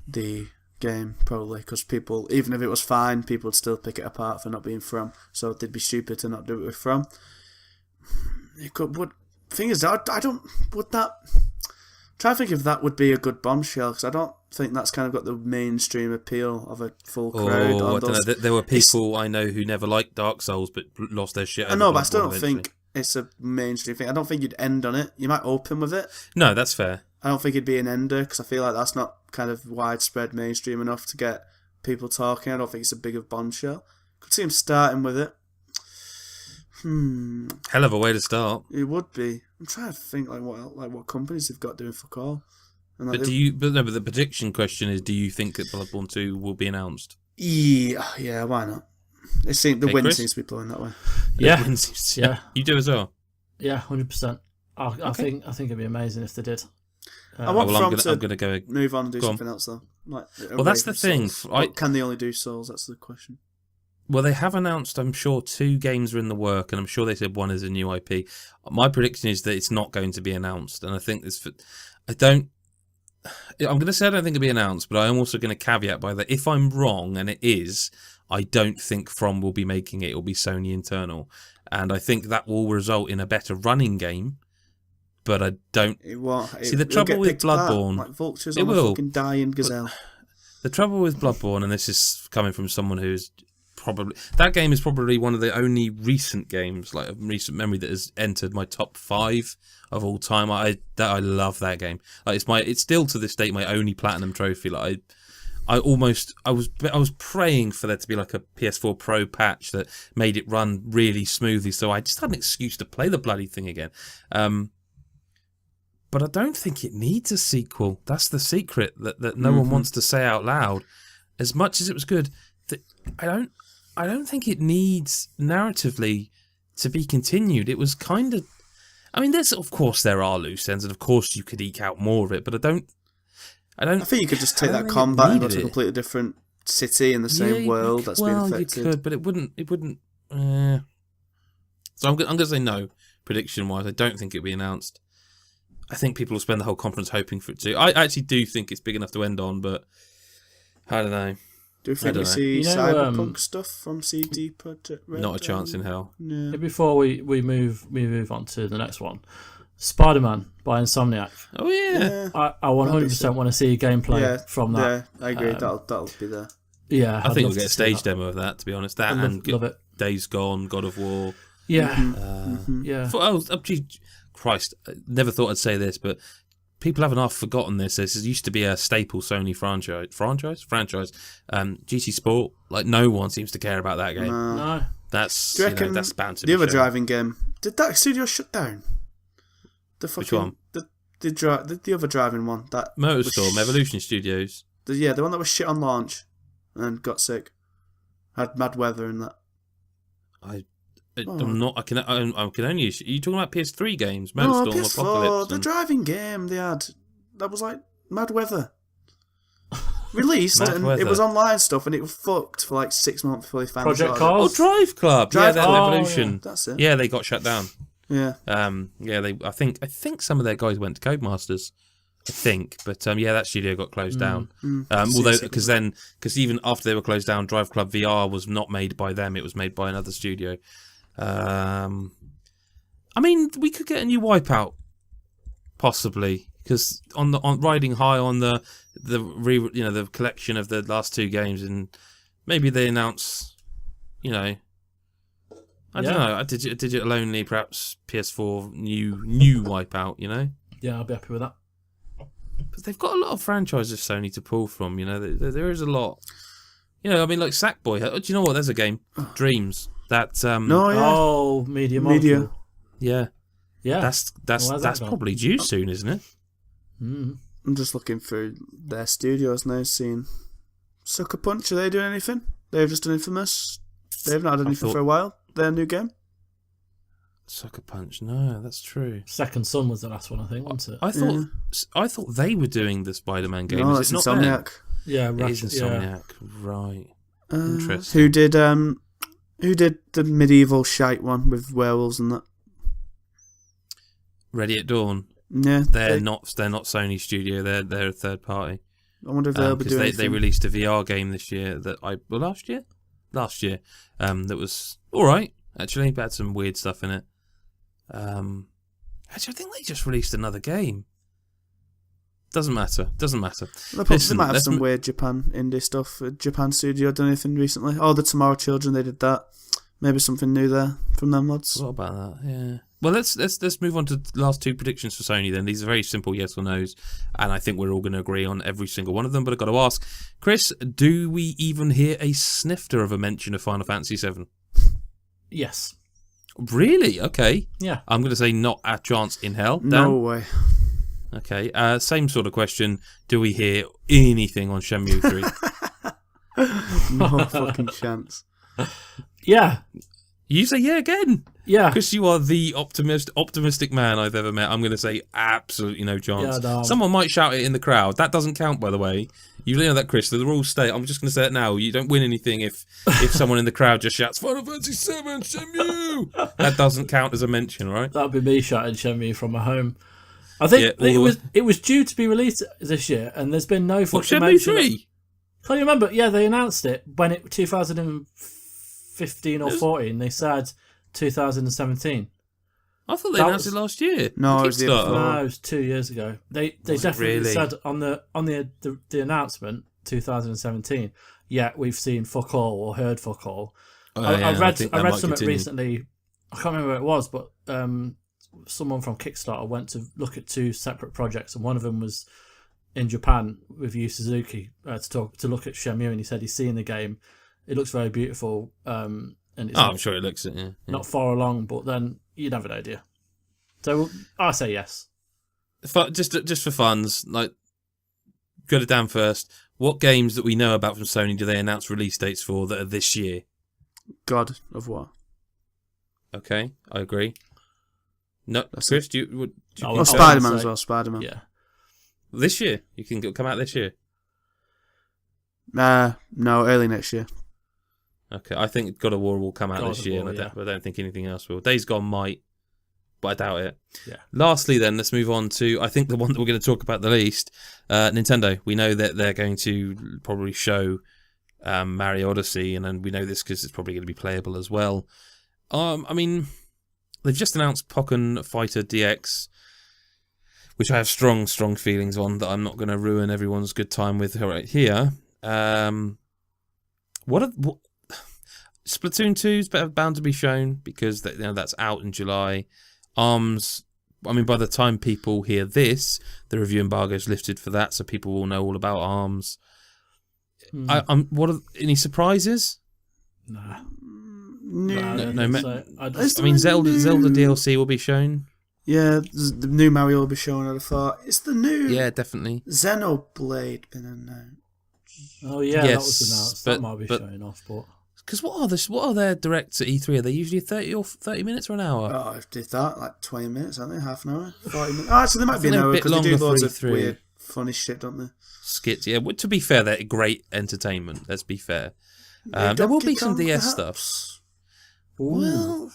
the game probably, because people, even if it was fine, people would still pick it apart for not being From. So they'd be stupid to not do it with From. It could. Thing is, I don't. Would that? Try to think if that would be a good bombshell, because I don't think that's kind of got the mainstream appeal of a full crowd. Oh, I don't know. There were people I know who never liked Dark Souls but lost their shit. I know, but I still don't think it's a mainstream thing. I don't think you'd end on it. You might open with it. No, that's fair. I don't think it'd be an ender because I feel like that's not kind of widespread mainstream enough to get people talking. I don't think it's a big of bombshell. Could see him starting with it. Hell of a way to start. It would be. I'm trying to think what companies they've got doing fuck all. And But but the prediction question is: do you think that Bloodborne 2 will be announced? Yeah, why not? The wind Chris? seems to be blowing that way. Yeah, Yeah, you do as well. yeah, 100%. I think it'd be amazing if they did. I want Well, From I'm gonna go. move on and do Go on. something else though. Well, that's the thing. Or can they only do Souls? That's the question. Well, they have announced, I'm sure, 2 games are in the work, and I'm sure they said one is a new IP. My prediction is that it's not going to be announced, and I think this. I'm going to say I don't think it'll be announced, but I'm also going to caveat by that if I'm wrong and it is, I don't think From will be making it. It will be Sony internal, and I think that will result in a better running game. But I don't see the trouble with Bloodborne. Like vultures It on a will. fucking dying gazelle. The trouble with Bloodborne, and this is coming from someone who's that game is probably one of the only recent games, like of recent memory, that has entered my top 5 of all time. I love that game. Like it's still to this date my only platinum trophy. Like I was praying for there to be like a PS4 Pro patch that made it run really smoothly, so I just had an excuse to play the bloody thing again. But I don't think it needs a sequel. That's the secret that no one wants to say out loud. As much as it was good, I don't think it needs narratively to be continued. It was kind of, I mean, of course there are loose ends, and of course you could eke out more of it, but I think you could just take that combat and go to a completely different city in the same world that's been affected. You could, but it wouldn't. So I'm going to say no. Prediction wise, I don't think it'll be announced. I think people will spend the whole conference hoping for it to. I actually do think it's big enough to end on, but I don't know. Do you think we see Cyberpunk stuff from CD Projekt Red? Not a chance in hell. Yeah. Before we move on to the next one, Spider-Man by Insomniac. Oh yeah, I 100% want to see gameplay from that. Yeah, I agree. That'll be there. Yeah, I think we'll get a stage demo of that. To be honest, that love it. Days Gone, God of War. Yeah, yeah. Christ, I never thought I'd say this, but people haven't half forgotten this. This used to be a staple Sony franchise. GT Sport, like no one seems to care about that game. No. That's Do you reckon that's bound to the be other shown. driving game? Did that studio shut down? Which one? The other driving one. That Motorstorm, Evolution Studios. The one that was shit on launch and got sick. Had mad weather and that. I'm not. I can only. Are you talking about PS3 games? No, Motorstorm, PS4. Apocalypse. The driving game they had. That was like mad weather. Released and Weather. it was online stuff and it was fucked for like 6 months before they found Project out. Cars? Drive Club. Drive yeah, Club. Evolution. Yeah, that's it. Yeah, they got shut down. Yeah. I think some of their guys went to Codemasters. I think, but that studio got closed down. Because even after they were closed down, Drive Club VR was not made by them; it was made by another studio. I mean, we could get a new Wipeout, possibly, because on riding high on the collection of the last 2 games, and maybe they announce, I don't know, a digital only, perhaps PS4 new Wipeout, Yeah, I'll be happy with that. But they've got a lot of franchises Sony to pull from, there is a lot. I mean, like Sackboy. Do you know what? There's a game, Dreams. That Media. Yeah. That's that probably due soon, isn't it? Mm. I'm just looking through their studios now, seeing Sucker Punch. Are they doing anything? They've just done Infamous. They've not had anything for a while. Their new game. Sucker Punch. No, that's true. Second Son was the last one, I think, wasn't it? I thought they were doing the Spider-Man game. No, is it's it not Insomniac. them? Yeah, It is Insomniac. Right. Interesting. Who did the medieval shite one with werewolves and that? Ready at Dawn. Yeah, They're not Sony studio. They're a third party. I wonder if they'll be doing they released a VR game this year last year. That was all right. Actually, but had some weird stuff in it. Actually, I think they just released another game. Doesn't matter. They might have some weird Japan indie stuff. Japan studio done anything recently? Oh, the Tomorrow Children, they did that. Maybe something new there from them lads. What about that? Yeah. Well, let's move on to the last two predictions for Sony then. These are very simple yes or no's, and I think we're all going to agree on every single one of them, but I've got to ask, Chris, do we even hear a snifter of a mention of Final Fantasy VII? Yes. Really? Okay. Yeah. I'm going to say not a chance in hell. Dan? No way. Okay. Same sort of question. Do we hear anything on Shenmue 3? No fucking chance. Yeah. You say yeah again. Yeah. Chris, you are the optimistic man I've ever met. I'm going to say absolutely no chance. Yeah, no. Someone might shout it in the crowd. That doesn't count, by the way. You know that, Chris. The rules state. I'm just going to say it now. You don't win anything if someone in the crowd just shouts Final Fantasy VII, Shenmue. That doesn't count as a mention, right? That'd be me shouting Shenmue from my home. I think it was due to be released this year, and there's been no fucking mention. Shenmue 3? Can you remember? Yeah, they announced it when it 2015 or 14. They said 2017. I thought they announced it last year. No, it was No, it was 2 years ago. They definitely said on the announcement 2017. Yeah, we've seen fuck all or heard fuck all. I read something recently. I can't remember what it was, but someone from Kickstarter went to look at two separate projects, and one of them was in Japan with Yu Suzuki to look at Shenmue, and he said he's seen the game. It looks very beautiful. And it's I'm sure it looks it. Yeah. Not far along, but then you'd have an idea. So I say yes. Just for funds, like, go to Dan first. What games that we know about from Sony do they announce release dates for that are this year? God of War. Okay, I agree. No, Chris, do you Spider-Man as well. Spider-Man. Yeah. This year, you can come out this year. No, early next year. Okay, I think God of War will come out this year, and I don't think anything else will. Days Gone might, but I doubt it. Yeah. Lastly, then, let's move on to, I think, the one that we're going to talk about the least, Nintendo. We know that they're going to probably show Mario Odyssey, and then we know this because it's probably going to be playable as well. I mean, they've just announced Pokken Fighter DX, which I have strong feelings on that I'm not going to ruin everyone's good time with right here. Splatoon 2's bound to be shown because that's out in July. ARMS, I mean, by the time people hear this, the review embargo's lifted for that, so people will know all about ARMS. Any surprises? Nah. No. I mean, Zelda DLC will be shown. Yeah, the new Mario will be shown. I'd have thought it's the new. Yeah, definitely. Xenoblade been announced. Oh yeah, that was announced. That might be showing off, but. Because what are their directs at E3? Are they usually 30 minutes or an hour? Oh, I did that, like 20 minutes, aren't they? Half an hour? 40 minutes? Oh, actually, they might be an hour because they do loads of weird, funny shit, don't they? Skits, yeah. Well, to be fair, they're great entertainment, let's be fair. There will be some DS stuff. Well,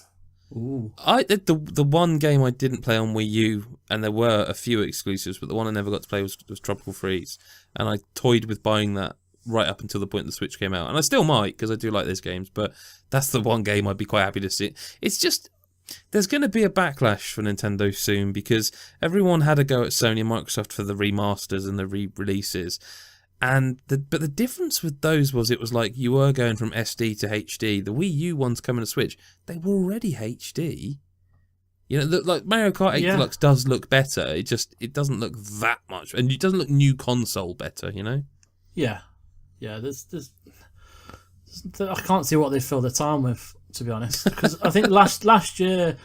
the one game I didn't play on Wii U, and there were a few exclusives, but the one I never got to play was Tropical Freeze, and I toyed with buying that right up until the point the Switch came out, and I still might because I do like those games, but that's the one game I'd be quite happy to see. It's just there's going to be a backlash for Nintendo soon because everyone had a go at Sony and Microsoft for the remasters and the re-releases, but the difference with those was it was like you were going from SD to HD. The Wii U ones coming to Switch, they were already HD. You know, like Mario Kart 8 Deluxe does look better. It doesn't look that much, and it doesn't look new console better. You know? Yeah. Yeah, there's I can't see what they fill their time with, to be honest. Because I think last year,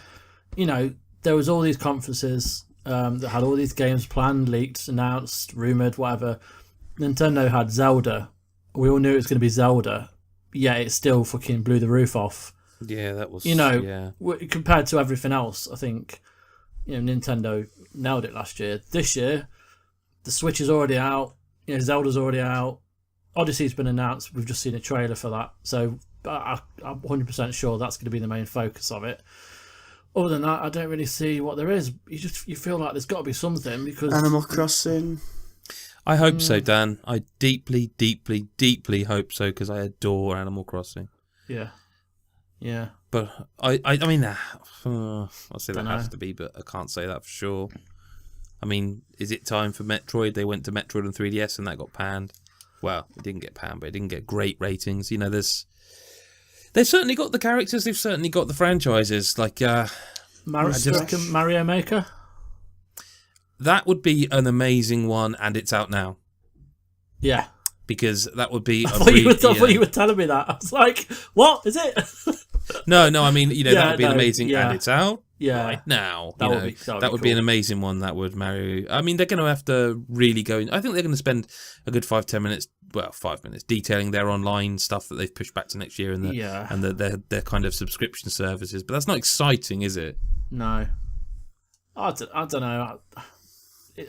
you know, there was all these conferences that had all these games planned, leaked, announced, rumoured, whatever. Nintendo had Zelda. We all knew it was going to be Zelda, yet it still fucking blew the roof off. Yeah, that was... compared to everything else, I think, Nintendo nailed it last year. This year, the Switch is already out. Zelda's already out. Odyssey's been announced. We've just seen a trailer for that, so I'm 100% sure that's going to be the main focus of it. Other than that, I don't really see what there is. You feel like there's got to be something because Animal Crossing. I hope so, Dan. I deeply, deeply, deeply hope so because I adore Animal Crossing. Yeah. But I mean, I'll say that has to be, but I can't say that for sure. I mean, is it time for Metroid? They went to Metroid on 3DS and that got panned. Well, it didn't get panned, but it didn't get great ratings. You know, they've certainly got the characters. They've certainly got the franchises. Like Mario Maker. That would be an amazing one, and it's out now. Yeah. Because that would be. I thought you were telling me that. I was like, "What is it?" No. I mean, that would be amazing, and it's out right now. That would be an amazing one. That would Mario. I mean, they're going to have to really go in. I think they're going to spend a good 5-10 minutes. Well, 5 minutes detailing their online stuff that they've pushed back to next year, and their kind of subscription services. But that's not exciting, is it? No. I don't know.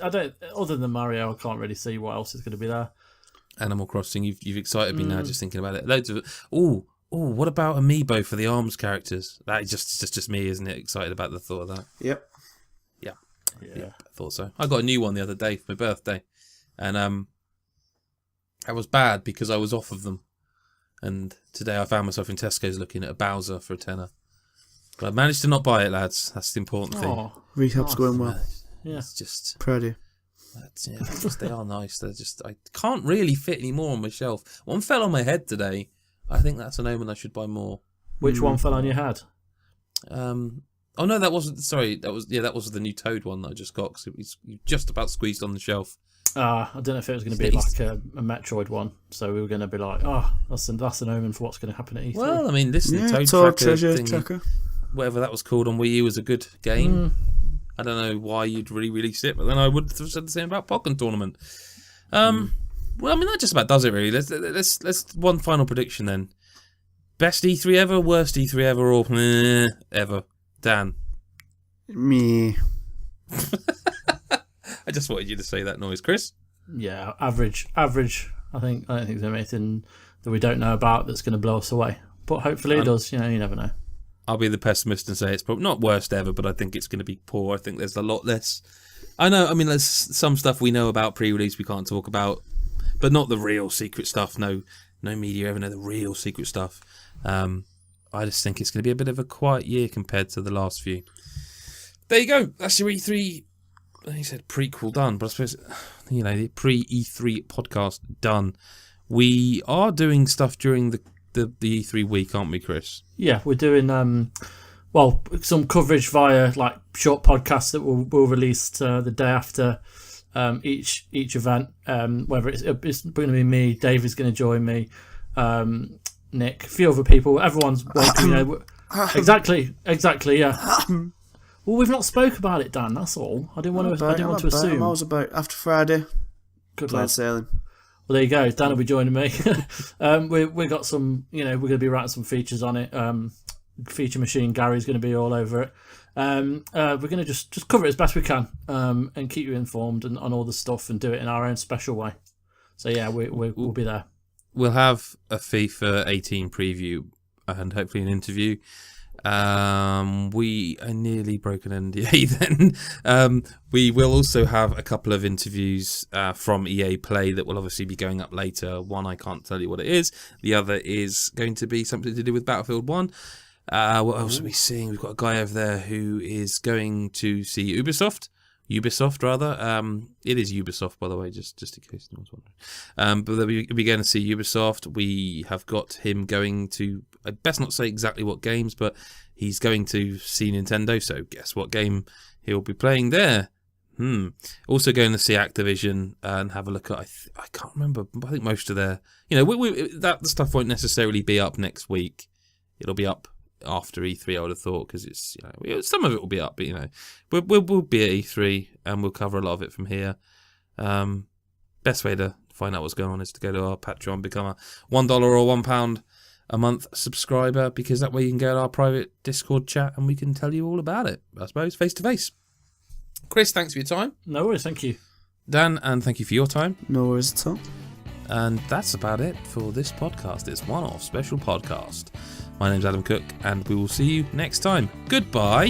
I don't. Other than Mario, I can't really see what else is going to be there. Animal Crossing, you've excited me now just thinking about it. Loads of it. What about Amiibo for the ARMS characters? That is just me, isn't it? Excited about the thought of that. Yep. Yeah, I thought so. I got a new one the other day for my birthday, and I was bad because I was off of them. And today I found myself in Tesco's looking at a Bowser for a tenner. But I managed to not buy it, lads. That's the important thing. Rehab's going well. Yeah, it's just proud of you. They are nice. They're just, I can't really fit any more on my shelf. One fell on my head today. I think that's an omen I should buy more. Which one fell on your head? Oh no, that wasn't. Sorry, that was the new Toad one that I just got because it was just about squeezed on the shelf. I don't know if it was going to be like a Metroid one, so we were going to be like, that's an omen for what's going to happen at E3. Well, I mean, this Toad Tracker, whatever that was called on Wii U, was a good game. I don't know why you'd re-release it, but then I would have said the same about Pokken Tournament. Well, I mean, that just about does it, really. Let's one final prediction then. Best E3 ever, worst E3 ever, or ever? Dan. Me. I just wanted you to say that noise, Chris. Yeah, average. I don't think there's anything that we don't know about that's going to blow us away. But hopefully it does. You never know. I'll be the pessimist and say it's probably not worst ever, but I think it's going to be poor. I think there's a lot less. I know. I mean, there's some stuff we know about pre-release we can't talk about, but not the real secret stuff. No media ever know the real secret stuff. I just think it's going to be a bit of a quiet year compared to the last few. There you go. That's your E3. He said prequel done, but I suppose the pre-E3 podcast done. We are doing stuff during the E3 week, aren't we, Chris? Yeah, we're doing some coverage via like short podcasts that we'll release the day after each event. Whether it's going to be me, Dave is going to join me, Nick, a few other people. Everyone's exactly. Yeah. Well, we've not spoke about it, Dan. That's all. I didn't want to assume. I was about after Friday. Good lad. lad. Sailing. Well, there you go. Dan will be joining me. We got some. We're going to be writing some features on it. Feature machine Gary's going to be all over it. We're going to just cover it as best we can and keep you informed on all the stuff and do it in our own special way. So yeah, we'll be there. We'll have a FIFA 18 preview and hopefully an interview. We nearly broke an NDA then. We will also have a couple of interviews from EA Play that will obviously be going up later. One, I can't tell you what it is. The other is going to be something to do with Battlefield 1. What else are we seeing? We've got a guy over there who is going to see Ubisoft. It is Ubisoft, by the way, just in case no one's wondering. But we'll be going to see Ubisoft. We have got him going to, I best not say exactly what games, but he's going to see Nintendo, so guess what game he'll be playing there. Also going to see Activision and have a look at, I can't remember, I think most of their, that stuff won't necessarily be up next week. It'll be up after E3, I would have thought, because it's some of it will be up, but we'll be at E3 and we'll cover a lot of it from here. Best way to find out what's going on is to go to our Patreon, become a $1 or £1 a month subscriber, because that way you can get our private Discord chat and we can tell you all about it, I suppose, face to face. Chris, thanks for your time. No worries, thank you. Dan, and thank you for your time. No worries at all. And that's about it for this podcast. It's one-off special podcast. My name's Adam Cook, and we will see you next time. Goodbye.